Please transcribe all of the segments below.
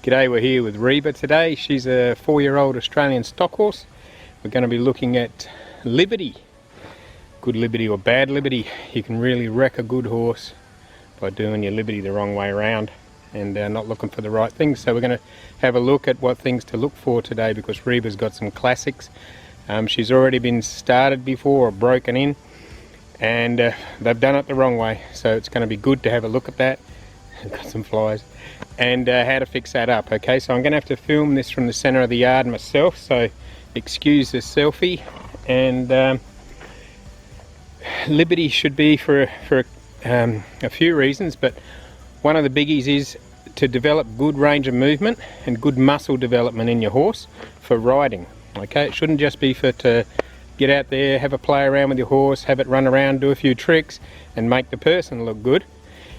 G'day, we're here with Reba today. She's a 4-year-old Australian stock horse. We're going to be looking at Liberty. Good Liberty or bad Liberty. You can really wreck a good horse by doing your Liberty the wrong way around and not looking for the right things. So we're going to have a look at what things to look for today, because Reba's got some classics. She's already been started before or broken in, and they've done it the wrong way. So it's going to be good to have a look at that. Got some flies. And how to fix that up. Okay, so I'm going to have to film this from the center of the yard myself, so excuse the selfie. And Liberty should be for a few reasons, but one of the biggies is to develop good range of movement and good muscle development in your horse for riding. Okay, it shouldn't just be to get out there, have a play around with your horse, have it run around, do a few tricks and make the person look good.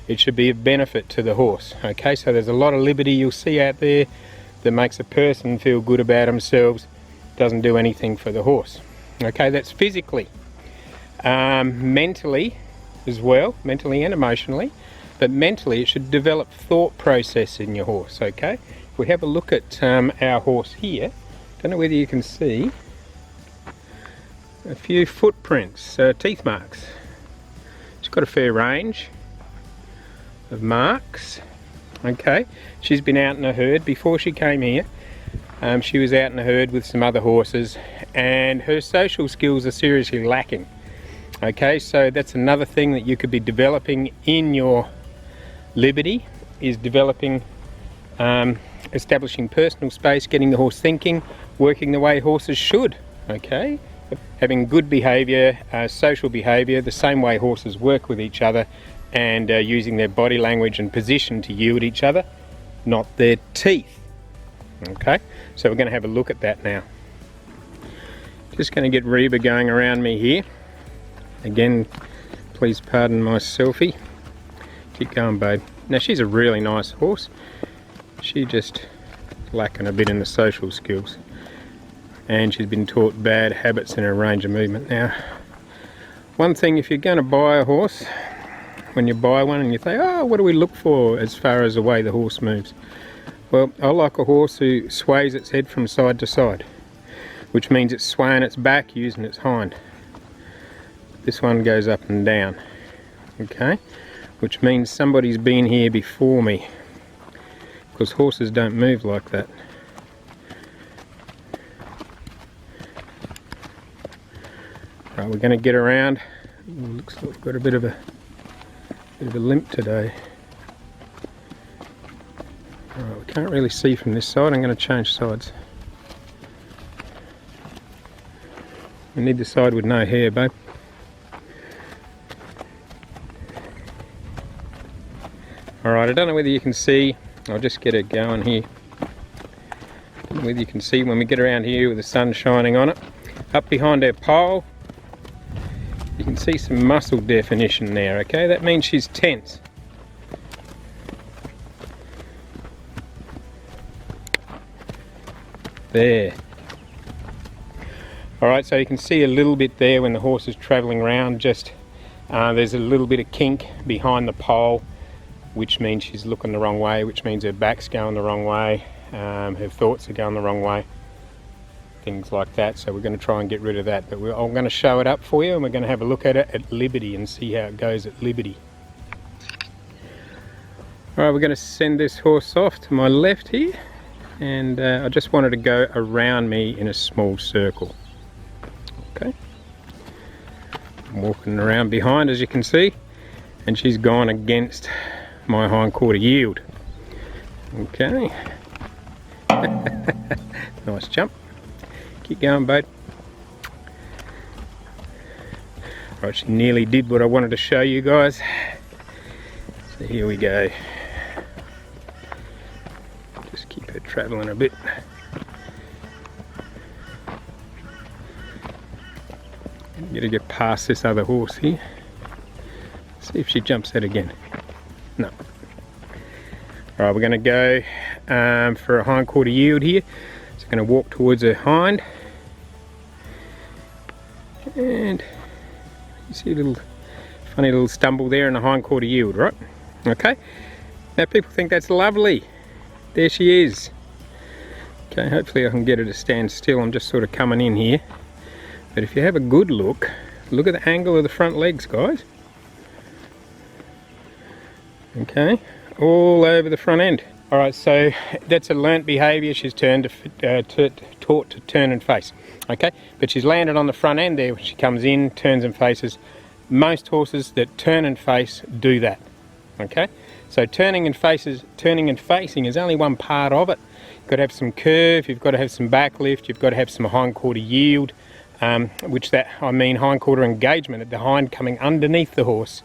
It should be a benefit to the horse. Okay, so there's a lot of Liberty you'll see out there that makes a person feel good about themselves, doesn't do anything for the horse. Okay, that's physically. Mentally as well, mentally and emotionally, but mentally it should develop thought process in your horse. Okay, if we have a look at our horse here, don't know whether you can see a few footprints, teeth marks. She's got a fair range of marks. Okay, she's been out in a herd before she came here. She was out in a herd with some other horses, and her social skills are seriously lacking. Okay, so that's another thing that you could be developing in your Liberty, is developing, establishing personal space, getting the horse thinking, working the way horses should. Okay, having good behavior, social behavior, the same way horses work with each other, and using their body language and position to yield each other, not their teeth. Okay, so we're going to have a look at that now. Just going to get Reba going around me here. Again, please pardon my selfie. Keep going, babe. Now, she's a really nice horse. She just lacking a bit in the social skills, and she's been taught bad habits in her range of movement. Now, one thing, if you're going to buy a horse, when you buy one and you think, oh, what do we look for as far as the way the horse moves? Well, I like a horse who sways its head from side to side, which means it's swaying its back using its hind. This one goes up and down, okay, which means somebody's been here before me, because horses don't move like that. Right, we're going to get around. Looks like we've got a bit of a limp today. Right, we can't really see from this side. I'm going to change sides. We need the side with no hair, babe. Alright, I don't know whether you can see, I'll just get it going here. I don't know whether you can see when we get around here with the sun shining on it. Up behind our pole, you can see some muscle definition there, okay? That means she's tense. There. Alright, so you can see a little bit there when the horse is travelling around, just there's a little bit of kink behind the pole, which means she's looking the wrong way, which means her back's going the wrong way, her thoughts are going the wrong way, things like that. So we're going to try and get rid of that, but I'm going to show it up for you, and we're going to have a look at it at Liberty and see how it goes at Liberty. Alright, we're going to send this horse off to my left here, and I just wanted to go around me in a small circle. Okay, I'm walking around behind, as you can see, and she's gone against my hindquarter yield. Okay. Nice jump. Keep going, babe. Right, she nearly did what I wanted to show you guys. So here we go. Just keep her travelling a bit. Gotta get past this other horse here. See if she jumps out again. No. Alright, we're going to go for a hindquarter yield here. So I'm going to walk towards her hind. And you see a little funny little stumble there in the hindquarter yield, right? Okay. Now people think that's lovely. There she is. Okay, hopefully I can get her to stand still. I'm just sort of coming in here. But if you have a good look, look at the angle of the front legs, guys. Okay, all over the front end. Alright, so that's a learnt behaviour. She's taught to turn and face. Okay, but she's landed on the front end there when she comes in, turns and faces. Most horses that turn and face do that. Okay, so turning and facing is only one part of it. You've got to have some curve, you've got to have some back lift, you've got to have some hindquarter yield, I mean hindquarter engagement at the hind coming underneath the horse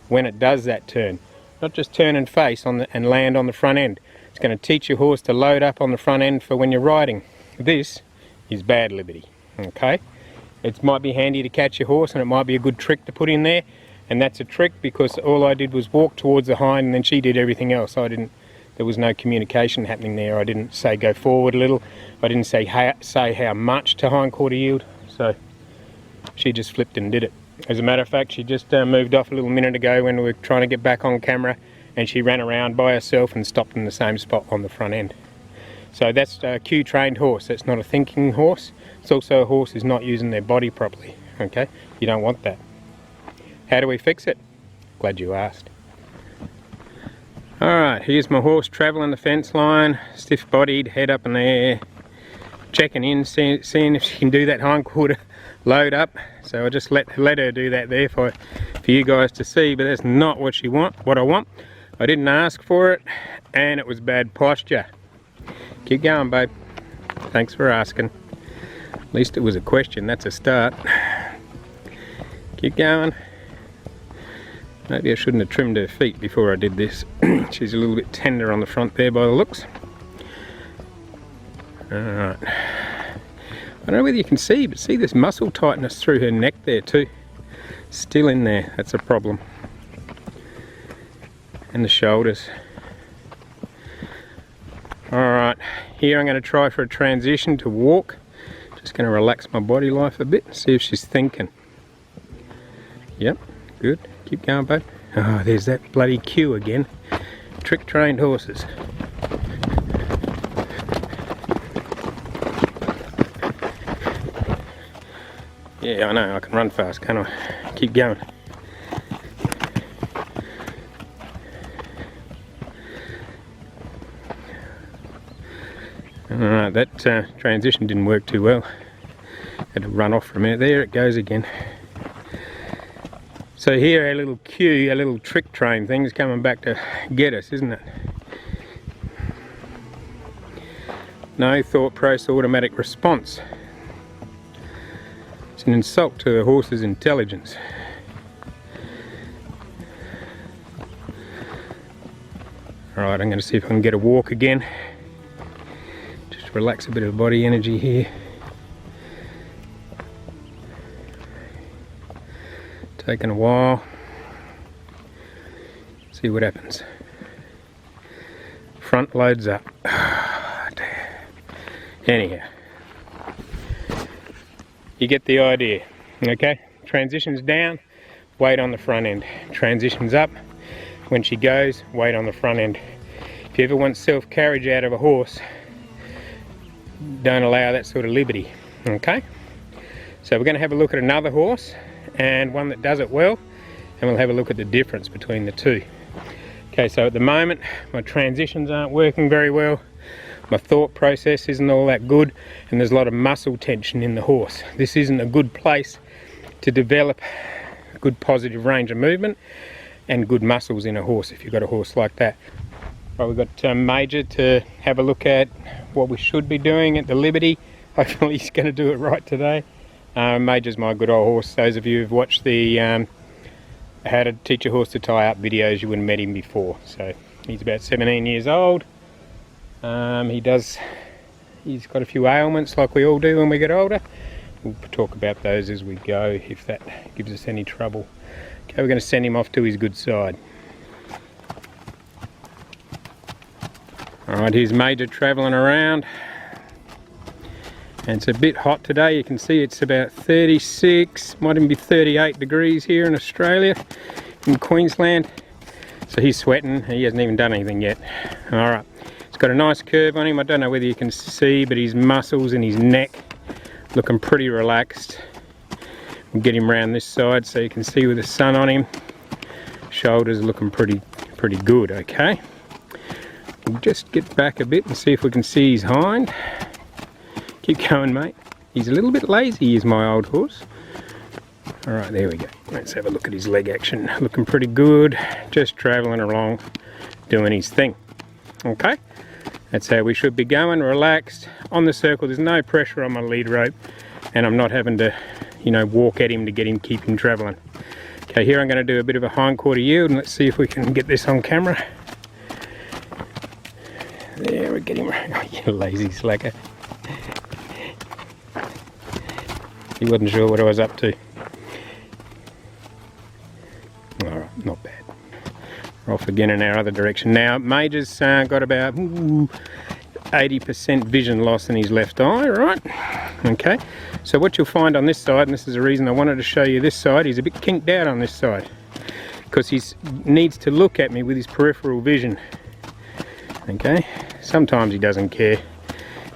when it does that turn. Not just turn and face and land on the front end. It's going to teach your horse to load up on the front end for when you're riding. This is bad liberty. Okay, it might be handy to catch your horse and it might be a good trick to put in there, and that's a trick because all I did was walk towards the hind and then she did everything else. There was no communication happening there. I didn't say go forward a little. I didn't say how much to hindquarter yield. So she just flipped and did it. As a matter of fact, she just moved off a little minute ago when we were trying to get back on camera, and she ran around by herself and stopped in the same spot on the front end. So that's a cue trained horse. That's not a thinking horse. It's also a horse who's not using their body properly. Okay, you don't want that. How do we fix it? Glad you asked. Alright, here's my horse travelling the fence line, stiff bodied, head up in the air, checking in, seeing if she can do that hindquarter load up. So I just let her do that there for you guys to see, but that's not what I want. I didn't ask for it, and it was bad posture. Keep going, babe. Thanks for asking. At least it was a question, that's a start. Keep going. Maybe I shouldn't have trimmed her feet before I did this. She's a little bit tender on the front there by the looks. Alright. I don't know whether you can see, but see this muscle tightness through her neck there too. Still in there, that's a problem. And the shoulders. Alright, here I'm going to try for a transition to walk. Just going to relax my body life a bit, see if she's thinking. Yep, good. Keep going, babe. Oh, there's that bloody cue again. Trick trained horses. Yeah, I know, I can run fast, can't I? Keep going. Alright, that transition didn't work too well. Had to run off for a minute. There it goes again. So here our little cue, our little trick train thing's coming back to get us, isn't it? No thought process, automatic response. It's an insult to the horse's intelligence. Alright, I'm going to see if I can get a walk again. Just relax a bit of body energy here. Taking a while. See what happens. Front loads up. Anyhow, you get the idea. Okay, transitions down, weight on the front end. Transitions up, when she goes, weight on the front end. If you ever want self-carriage out of a horse, don't allow that sort of liberty. Okay, so we're going to have a look at another horse and one that does it well, and we'll have a look at the difference between the two. Okay, so at the moment my transitions aren't working very well, my thought process isn't all that good, and there's a lot of muscle tension in the horse. This isn't a good place to develop a good positive range of movement and good muscles in a horse if you've got a horse like that. Right, we've got Major to have a look at what we should be doing at the Liberty. Hopefully he's going to do it right today. Major's my good old horse. Those of you who've watched the how to teach a horse to tie up videos, you wouldn't have met him before. So he's about 17 years old. He's got a few ailments like we all do when we get older. We'll talk about those as we go if that gives us any trouble. Okay, we're going to send him off to his good side. Alright, here's Major travelling around. And it's a bit hot today. You can see it's about 36, might even be 38 degrees here in Australia, in Queensland. So he's sweating, he hasn't even done anything yet. Alright, he's got a nice curve on him. I don't know whether you can see, but his muscles and his neck looking pretty relaxed. We'll get him around this side so you can see with the sun on him. Shoulders looking pretty good, okay. We'll just get back a bit and see if we can see his hind. Keep going, mate. He's a little bit lazy, is my old horse. Alright, there we go. Let's have a look at his leg action. Looking pretty good. Just travelling along, doing his thing. Okay, that's how we should be going, relaxed. On the circle, there's no pressure on my lead rope, and I'm not having to, you know, walk at him to get him, keep him travelling. Okay, here I'm going to do a bit of a hindquarter yield, and let's see if we can get this on camera. There, we get him. Oh, you lazy slacker. He wasn't sure what I was up to. Alright, not bad. We're off again in our other direction. Now, Major's got about 80% vision loss in his left eye, right? Okay, so what you'll find on this side, and this is the reason I wanted to show you this side, he's a bit kinked out on this side because he needs to look at me with his peripheral vision. Okay, sometimes he doesn't care.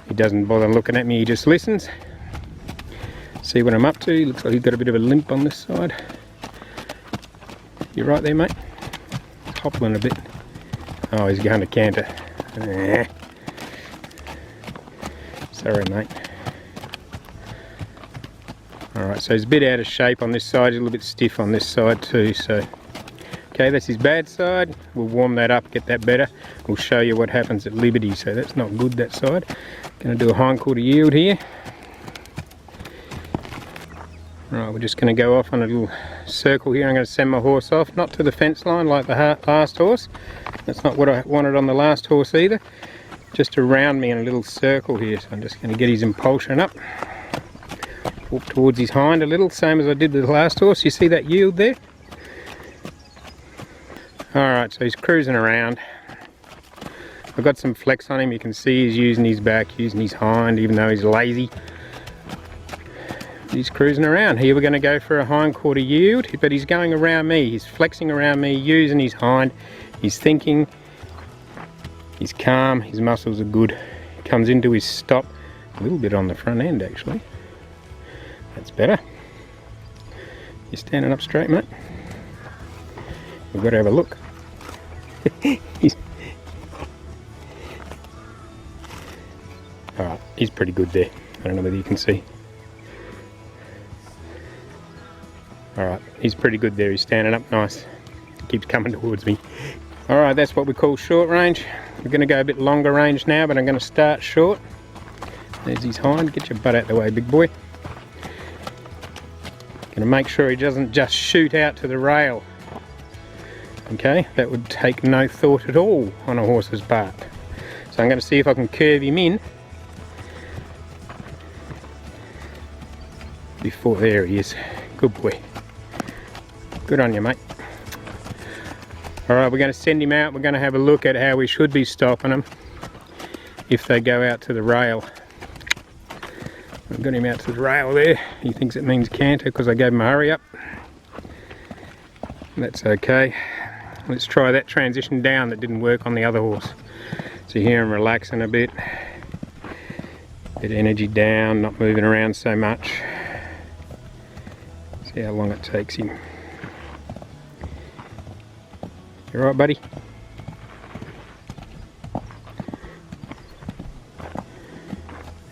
He doesn't bother looking at me, he just listens. See what I'm up to. Looks like he's got a bit of a limp on this side. You right there, mate? He's hoppling a bit. Oh, he's going to canter. Sorry, mate. Alright, so he's a bit out of shape on this side, he's a little bit stiff on this side too, so... Okay, that's his bad side. We'll warm that up, get that better. We'll show you what happens at Liberty, so that's not good, that side. Going to do a hindquarter yield here. Right, we're just going to go off on a little circle here. I'm going to send my horse off, not to the fence line like the last horse. That's not what I wanted on the last horse either. Just around me in a little circle here. So I'm just going to get his impulsion up. Walk towards his hind a little, same as I did with the last horse. You see that yield there? Alright, so he's cruising around. I've got some flex on him. You can see he's using his back, using his hind, even though he's lazy. He's cruising around. Here we're going to go for a hindquarter yield, but he's going around me. He's flexing around me, using his hind. He's thinking. He's calm. His muscles are good. He comes into his stop. A little bit on the front end, actually. That's better. You're standing up straight, mate. We've got to have a look. Alright, he's pretty good there. I don't know whether you can see. Alright, he's pretty good there. He's standing up nice. Keeps coming towards me. Alright, that's what we call short range. We're going to go a bit longer range now, but I'm going to start short. There's his hind. Get your butt out the way, big boy. Going to make sure he doesn't just shoot out to the rail. Okay, that would take no thought at all on a horse's part. So I'm going to see if I can curve him in before, there he is. Good boy. Good on you, mate. Alright, we're going to send him out. We're going to have a look at how we should be stopping them if they go out to the rail. I've got him out to the rail there. He thinks it means canter because I gave him a hurry up. That's okay. Let's try that transition down that didn't work on the other horse. So you hear him relaxing a bit. Bit of energy down, not moving around so much. See how long it takes him. You alright, buddy?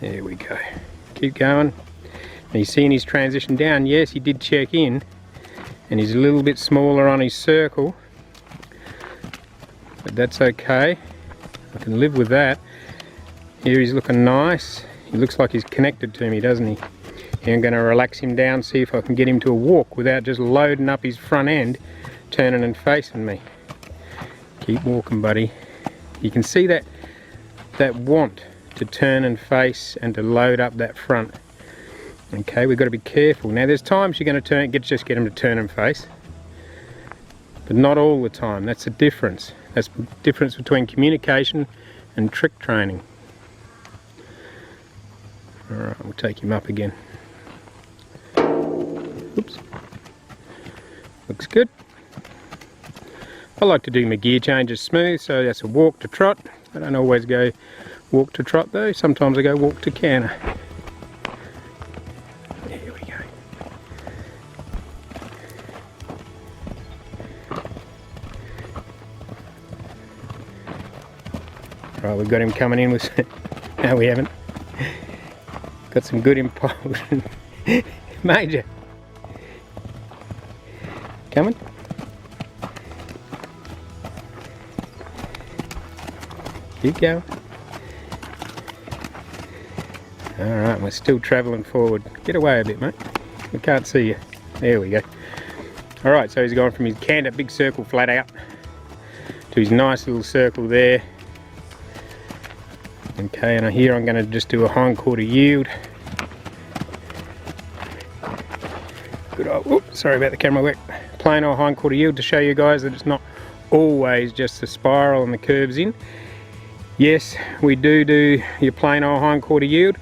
There we go. Keep going. Now you seeing his transition down? Yes, he did check in. And he's a little bit smaller on his circle. But that's okay. I can live with that. Here he's looking nice. He looks like he's connected to me, doesn't he? Here I'm going to relax him down, see if I can get him to a walk without just loading up his front end, turning and facing me. Keep walking, buddy. You can see that want to turn and face and to load up that front. Okay, we've got to be careful. Now there's times you're going to just get him to turn and face, but not all the time. That's the difference. That's the difference between communication and trick training. Alright, we'll take him up again. Oops. Looks good. I like to do my gear changes smooth, so that's a walk to trot. I don't always go walk to trot though, sometimes I go walk to canter. There we go. Right, we've got him coming in with... No, we haven't. Got some good impulsion. Major. Coming? Keep going. Alright, we're still travelling forward. Get away a bit, mate. We can't see you. There we go. Alright, so he's gone from his canter, big circle flat out, to his nice little circle there. Okay, and here I'm going to just do a hind quarter yield. Good old, oops, sorry about the camera work. Plain old hind quarter yield to show you guys that it's not always just the spiral and the curves in. Yes, we do your plain old hind quarter yield,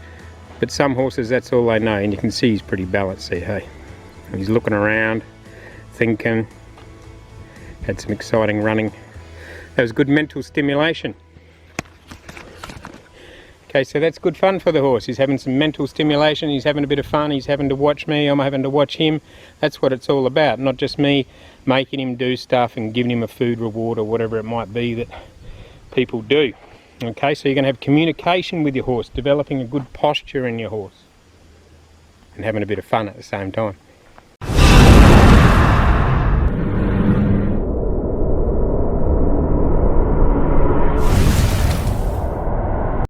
but some horses that's all they know, and you can see he's pretty balanced there, hey. And he's looking around, thinking, had some exciting running. That was good mental stimulation. Okay, so that's good fun for the horse. He's having some mental stimulation, he's having a bit of fun, he's having to watch me, I'm having to watch him. That's what it's all about, not just me making him do stuff and giving him a food reward or whatever it might be that people do. Okay, so you're going to have communication with your horse, developing a good posture in your horse, and having a bit of fun at the same time.